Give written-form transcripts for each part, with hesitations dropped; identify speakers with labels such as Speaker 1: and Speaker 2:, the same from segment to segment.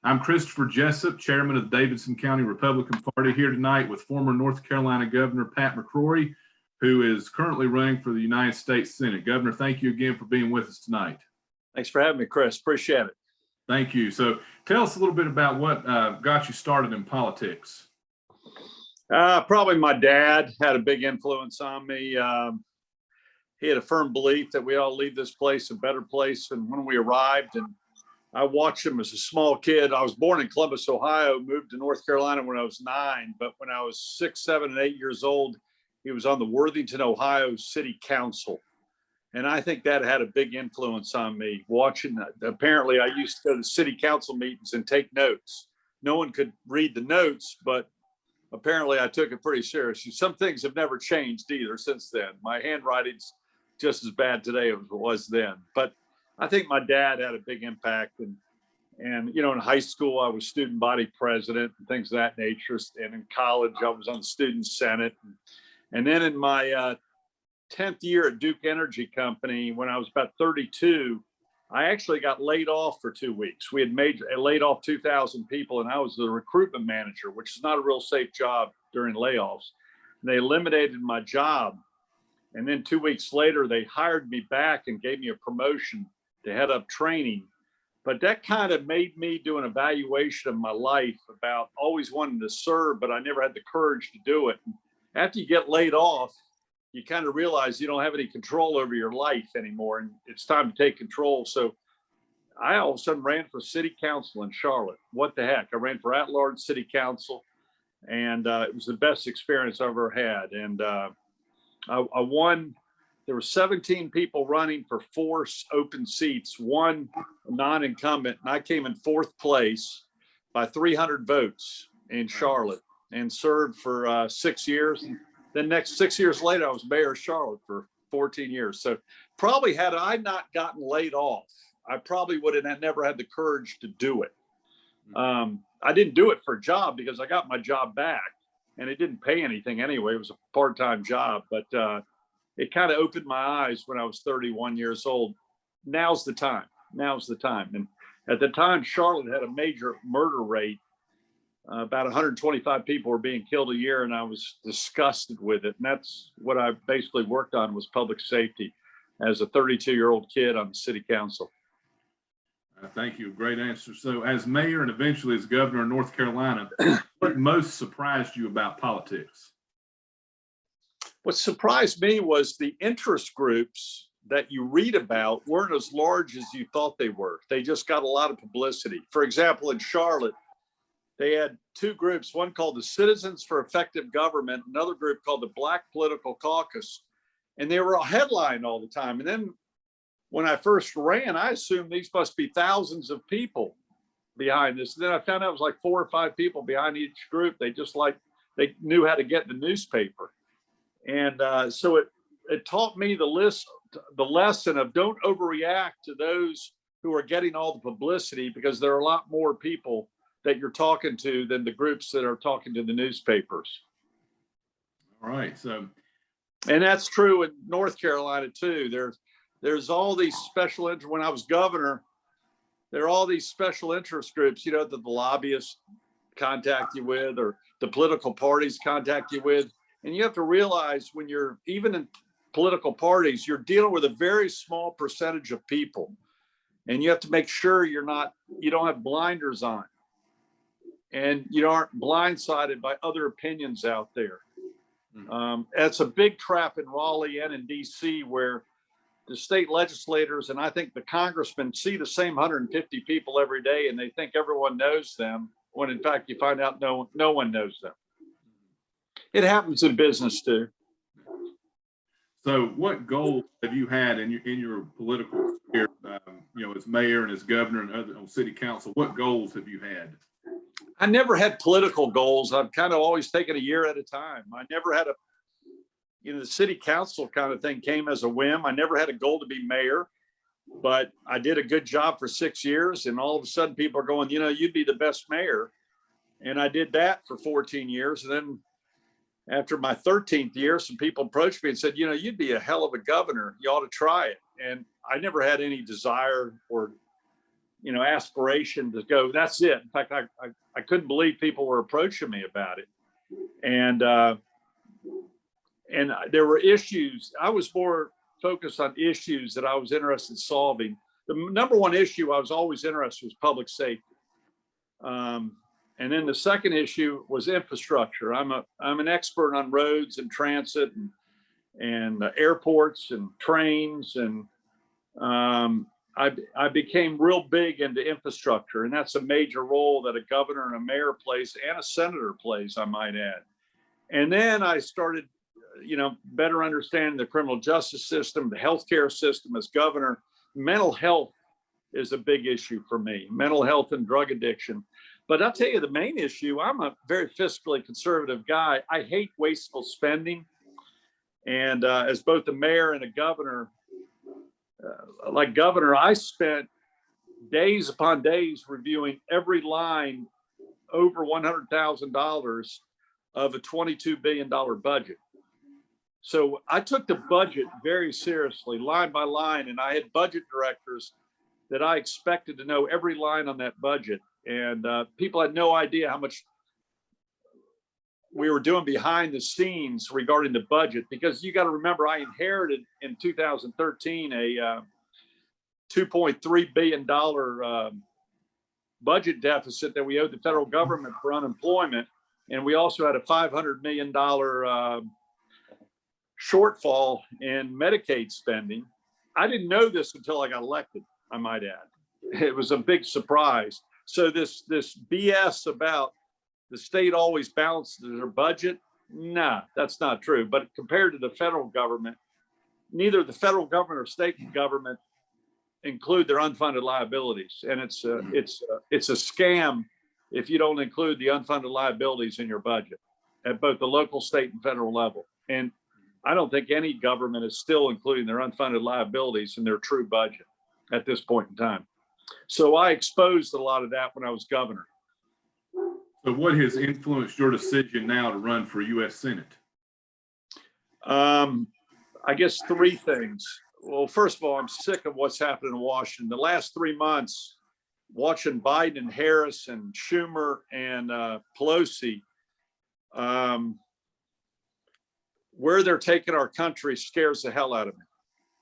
Speaker 1: I'm Christopher Jessup, chairman of the Davidson County Republican Party, here tonight with former North Carolina Governor Pat McCrory, who is currently running for the United States Senate. Governor, thank you again for being with us tonight.
Speaker 2: Thanks for having me, Chris. Appreciate it.
Speaker 1: Thank you. So tell us a little bit about what got you started in politics.
Speaker 2: Probably my dad had a big influence on me. He had a firm belief that we all leave this place a better place than when we arrived. And I watched him as a small kid. I was born in Columbus, Ohio, moved to North Carolina when I was 9. But when I was 6, 7, and 8 years old, he was on the Worthington, Ohio City Council. And I think that had a big influence on me watching that. Apparently, I used to go to city council meetings and take notes. No one could read the notes, but apparently I took it pretty seriously. Some things have never changed either since then. My handwriting's just as bad today as it was then. But I think my dad had a big impact. And you know, in high school, I was student body president and things of that nature. And in college, I was on the student senate. And then in my 10th year at Duke Energy Company, when I was about 32, I actually got laid off for 2 weeks. We had laid off 2,000 people, and I was the recruitment manager, which is not a real safe job during layoffs. And they eliminated my job. And then 2 weeks later, they hired me back and gave me a promotion to head up training. But that kind of made me do an evaluation of my life about always wanting to serve, but I never had the courage to do it. After you get laid off, you kind of realize you don't have any control over your life anymore, and it's time to take control. So I all of a sudden ran for city council in Charlotte. What the heck? I ran for at-large city council, and it was the best experience I ever had. And I won. There were 17 people running for 4 open seats, 1 non-incumbent, and I came in 4th place by 300 votes in Charlotte and served for 6 years. Then next 6 years later, I was mayor of Charlotte for 14 years. So probably had I not gotten laid off, I probably would have never had the courage to do it. I didn't do it for a job because I got my job back and it didn't pay anything anyway. It was a part-time job, but it kind of opened my eyes when I was 31 years old. Now's the time. Now's the time. And at the time, Charlotte had a major murder rate. About 125 people were being killed a year, and I was disgusted with it. And that's what I basically worked on, was public safety as a 32-year-old kid on the city council.
Speaker 1: Thank you. Great answer. So as mayor and eventually as governor of North Carolina, what most surprised you about politics?
Speaker 2: What surprised me was the interest groups that you read about weren't as large as you thought they were. They just got a lot of publicity. For example, in Charlotte, they had 2 groups, one called the Citizens for Effective Government, another group called the Black Political Caucus, and they were a headline all the time. And then when I first ran, I assumed these must be thousands of people behind this. And then I found out it was like 4 or 5 people behind each group. They knew how to get in the newspaper. And so it taught me the lesson of don't overreact to those who are getting all the publicity, because there are a lot more people that you're talking to than the groups that are talking to the newspapers.
Speaker 1: All right. So,
Speaker 2: and that's true in North Carolina too. There's all these special interest. When I was governor, there are all these special interest groups, you know, that the lobbyists contact you with, or the political parties contact you with. And you have to realize, when you're even in political parties, you're dealing with a very small percentage of people, and you have to make sure you don't have blinders on, and you aren't blindsided by other opinions out there. That's a big trap in Raleigh and in DC, where the state legislators and I think the congressmen see the same 150 people every day, and they think everyone knows them, when in fact you find out no one knows them. It happens in business too.
Speaker 1: So what goals have you had in your political career, you know, as mayor and as governor and on city council? What goals have you had?
Speaker 2: I never had political goals. I've kind of always taken a year at a time. I never had the city council kind of thing came as a whim. I never had a goal to be mayor, but I did a good job for 6 years. And all of a sudden people are going, you know, you'd be the best mayor. And I did that for 14 years. And then after my 13th year, some people approached me and said, you know, you'd be a hell of a governor. You ought to try it. And I never had any desire or aspiration to go, that's it. In fact, I couldn't believe people were approaching me about it. And there were issues. I was more focused on issues that I was interested in solving. The number one issue I was always interested in was public safety. And then the second issue was infrastructure. I'm an expert on roads and transit and airports and trains. And I became real big into infrastructure. And that's a major role that a governor and a mayor plays and a senator plays, I might add. And then I started, better understanding the criminal justice system, the healthcare system as governor. Mental health is a big issue for me, mental health and drug addiction. But I'll tell you the main issue, I'm a very fiscally conservative guy. I hate wasteful spending. And as both the mayor and a governor, like governor, I spent days upon days reviewing every line over $100,000 of a $22 billion budget. So I took the budget very seriously, line by line, and I had budget directors that I expected to know every line on that budget. And people had no idea how much we were doing behind the scenes regarding the budget, because you got to remember, I inherited in 2013 a $2.3 billion budget deficit that we owed the federal government for unemployment. And we also had a $500 million shortfall in Medicaid spending. I didn't know this until I got elected, I might add. It was a big surprise. So this BS about the state always balances their budget, nah, that's not true. But compared to the federal government, neither the federal government or state government include their unfunded liabilities. And it's a scam if you don't include the unfunded liabilities in your budget at both the local, state, and federal level. And I don't think any government is still including their unfunded liabilities in their true budget at this point in time. So I exposed a lot of that when I was governor.
Speaker 1: So what has influenced your decision now to run for U.S. Senate?
Speaker 2: I guess three things. Well, first of all, I'm sick of what's happening in Washington. The last 3 months, watching Biden and Harris and Schumer and Pelosi, where they're taking our country scares the hell out of me.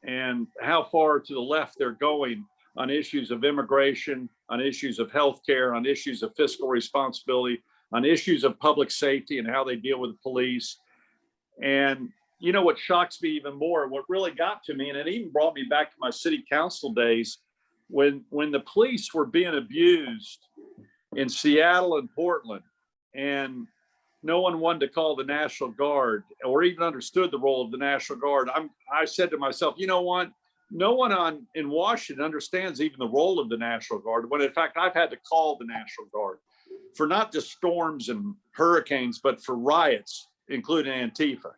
Speaker 2: And how far to the left they're going on issues of immigration, on issues of healthcare, on issues of fiscal responsibility, on issues of public safety and how they deal with the police. And you know what shocks me even more, what really got to me, and it even brought me back to my city council days, when the police were being abused in Seattle and Portland, and no one wanted to call the National Guard or even understood the role of the National Guard. I said to myself, you know what? No one in Washington understands even the role of the National Guard, when in fact I've had to call the National Guard for not just storms and hurricanes, but for riots, including Antifa.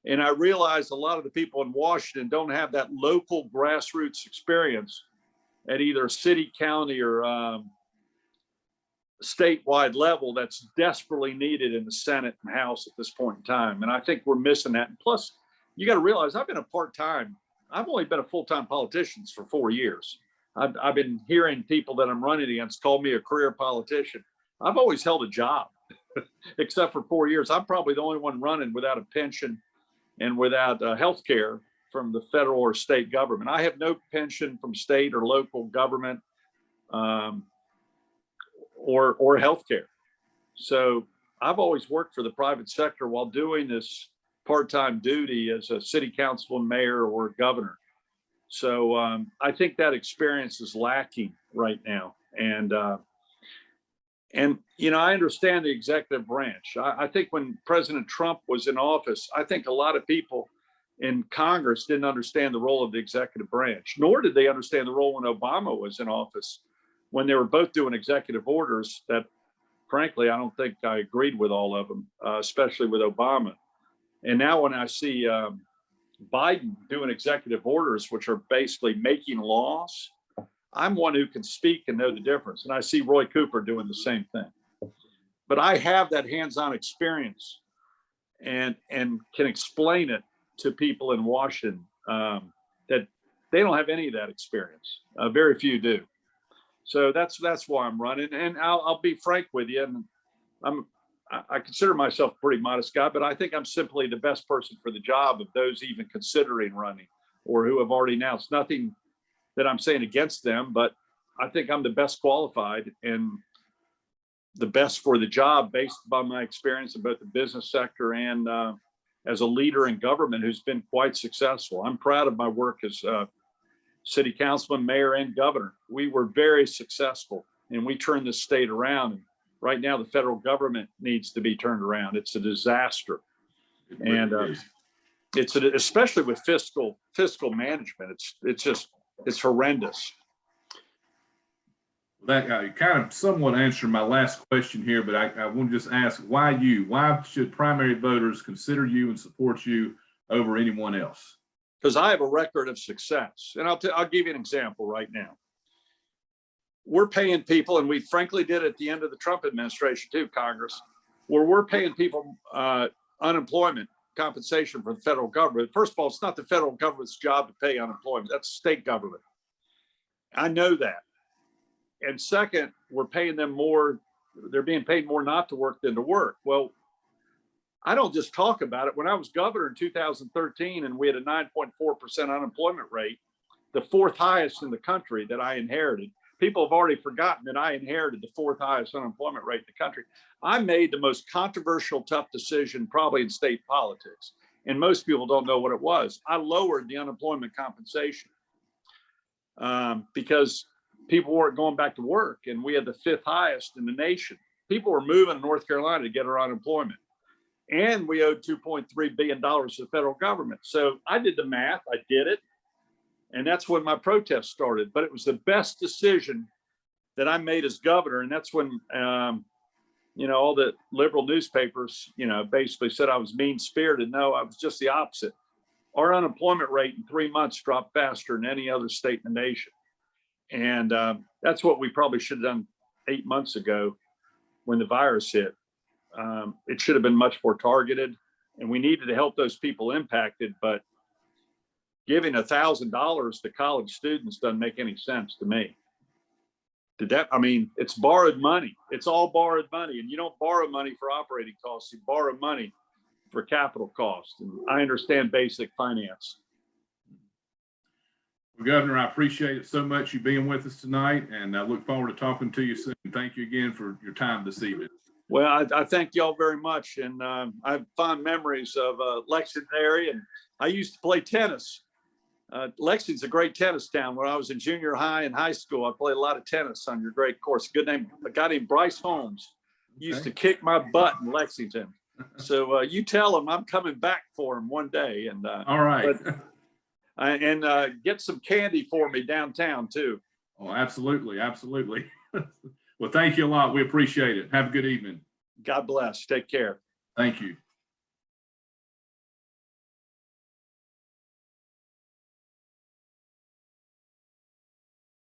Speaker 2: And I realized a lot of the people in Washington don't have that local grassroots experience at either city, county, or statewide level that's desperately needed in the Senate and House at this point in time. And I think we're missing that. And plus, you got to realize I've only been a full-time politician for 4 years. I've been hearing people that I'm running against call me a career politician. I've always held a job, except for 4 years. I'm probably the only one running without a pension and without health care from the federal or state government. I have no pension from state or local government or health care. So I've always worked for the private sector while doing this part-time duty as a city councilman, mayor, or governor. So I think that experience is lacking right now. And I understand the executive branch. I think when President Trump was in office, I think a lot of people in Congress didn't understand the role of the executive branch, nor did they understand the role when Obama was in office, when they were both doing executive orders that, frankly, I don't think I agreed with all of them, especially with Obama. And now when I see Biden doing executive orders, which are basically making laws, I'm one who can speak and know the difference. And I see Roy Cooper doing the same thing. But I have that hands-on experience and can explain it to people in Washington that they don't have any of that experience. Very few do. So that's why I'm running. And I'll be frank with you. And I consider myself a pretty modest guy, but I think I'm simply the best person for the job of those even considering running or who have already announced. Nothing that I'm saying against them, but I think I'm the best qualified and the best for the job based upon my experience in both the business sector and as a leader in government who's been quite successful. I'm proud of my work as city councilman, mayor, and governor. We were very successful and we turned the state around. And right now, the federal government needs to be turned around. It's a disaster. And especially with fiscal management, it's horrendous.
Speaker 1: That kind of somewhat answered my last question here, but I want to just ask, why you? Why should primary voters consider you and support you over anyone else?
Speaker 2: Because I have a record of success. And I'll give you an example right now. We're paying people, and we frankly did at the end of the Trump administration too, Congress, where we're paying people unemployment compensation from the federal government. First of all, it's not the federal government's job to pay unemployment. That's state government. I know that. And second, we're paying them more. They're being paid more not to work than to work. Well, I don't just talk about it. When I was governor in 2013 and we had a 9.4% unemployment rate, the fourth highest in the country that I inherited, people have already forgotten that I inherited the fourth highest unemployment rate in the country. I made the most controversial, tough decision probably in state politics. And most people don't know what it was. I lowered the unemployment compensation because people weren't going back to work, and we had the fifth highest in the nation. People were moving to North Carolina to get our unemployment, and we owed $2.3 billion to the federal government. So I did the math, I did it, and that's when my protest started. But it was the best decision that I made as governor, and that's when all the liberal newspapers, basically said I was mean-spirited. No, I was just the opposite. Our unemployment rate in 3 months dropped faster than any other state in the nation. And that's what we probably should have done 8 months ago when the virus hit. It should have been much more targeted, and we needed to help those people impacted. But giving $1,000 to college students doesn't make any sense to me. It's borrowed money. It's all borrowed money, and you don't borrow money for operating costs. You borrow money for capital costs. And I understand basic finance.
Speaker 1: Well, Governor, I appreciate it so much you being with us tonight, and I look forward to talking to you soon. Thank you again for your time this evening.
Speaker 2: Well, I thank y'all very much, and I have fond memories of Lexington area, and I used to play tennis. Lexington's a great tennis town. When I was in junior high and high school, I played a lot of tennis on your great course. A guy named Bryce Holmes used to kick my butt in Lexington. So you tell him I'm coming back for him one day. And
Speaker 1: all right.
Speaker 2: Get some candy for me downtown too.
Speaker 1: Oh, absolutely. Absolutely. Well, thank you a lot. We appreciate it. Have a good evening.
Speaker 2: God bless. Take care.
Speaker 1: Thank you.